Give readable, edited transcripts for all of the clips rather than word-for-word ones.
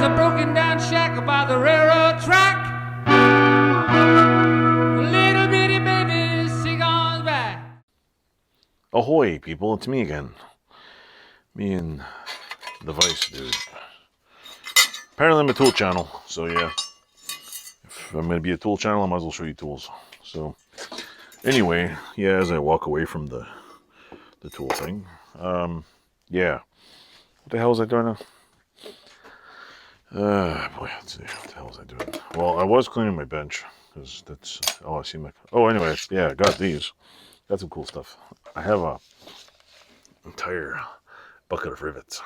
There's a broken down shack by the railroad track. Little bitty baby sing on back. Ahoy, people, it's me again. Me and the Vice dude. Apparently I'm a tool channel, so yeah. If I'm going to be a tool channel, I might as well show you tools. So, anyway, yeah, as I walk away from the tool thing, yeah. What the hell was I doing now? Boy, let's see. What the hell was I doing? Well, I was cleaning my bench, because that's, oh, I see my, oh, anyway, yeah, I got these. Got some cool stuff. I have a entire bucket of rivets.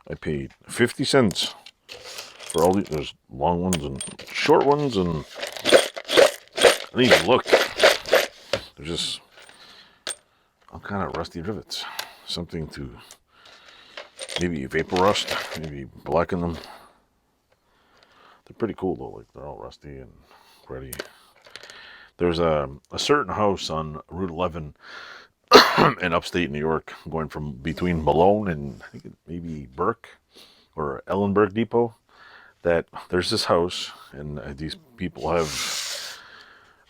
I paid 50 cents for all these. There's long ones and short ones, and I didn't even look. They're just all kind of rusty rivets. Something to maybe vapor rust, maybe blacken them. They're pretty cool though. Like, they're all rusty and ready. There's a certain house on Route 11 in upstate New York, going from between Malone and I think maybe Burke or Ellenberg Depot, that there's this house, and these people have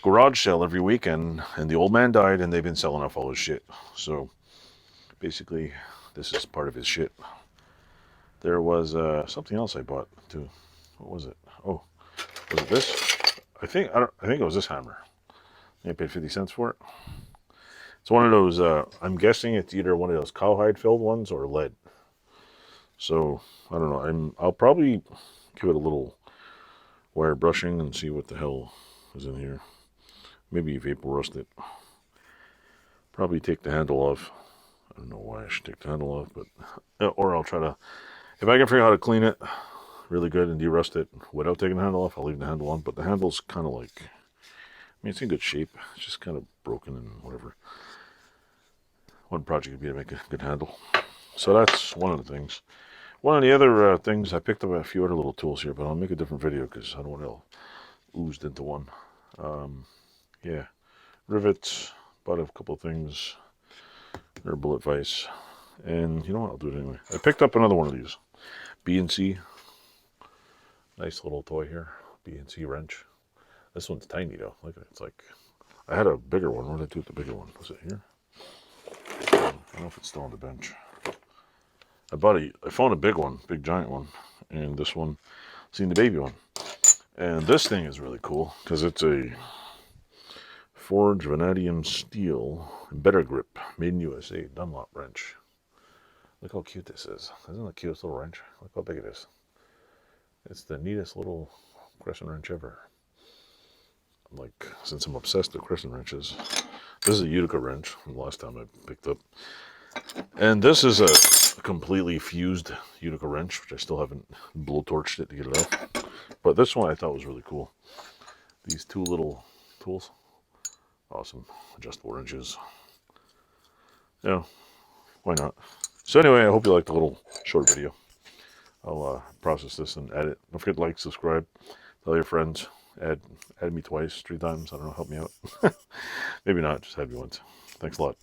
garage sale every weekend, and the old man died and they've been selling off all his shit. So basically this is part of his shit. There was something else I bought too. What was it? Oh, was it this? I think it was this hammer. I paid 50 cents for it. It's one of those, I'm guessing it's either one of those cowhide filled ones or lead. So, I don't know. I'll probably give it a little wire brushing and see what the hell is in here. Maybe vapor rust it. Probably take the handle off. I don't know why I should take the handle off, but, or I'll try to, if I can figure out how to clean it really good and de-rust it without taking the handle off, I'll leave the handle on. But the handle's kind of like, I mean, it's in good shape. It's just kind of broken and whatever. One project would be to make a good handle. So that's one of the things. One of the other things, I picked up a few other little tools here, but I'll make a different video because I don't want it all oozed into one. Yeah, rivets, bought a couple of things, or bullet vise, and you know what, I'll do it anyway. I picked up another one of these, B&C, nice little toy here, B&C wrench. This one's tiny though, look at it, it's like, I had a bigger one. What did I do with the bigger one? Was it here? I don't know if it's still on the bench. I found a big one, big giant one, and this one, seen the baby one. And this thing is really cool because it's a forged vanadium steel, better grip, made in USA, Dunlop wrench. Look how cute this is. Isn't it the cutest little wrench? Look how big it is. It's the neatest little crescent wrench ever. Like, since I'm obsessed with crescent wrenches, this is a Utica wrench from the last time I picked up. And this is a completely fused Utica wrench, which I still haven't blowtorched it to get it off. But this one I thought was really cool. These two little tools. Awesome. Adjustable wrenches. Yeah, why not? So anyway, I hope you liked the little short video. I'll process this and edit. Don't forget to like, subscribe, tell your friends. Add me twice, 3 times. I don't know, help me out. Maybe not, just add me once. Thanks a lot.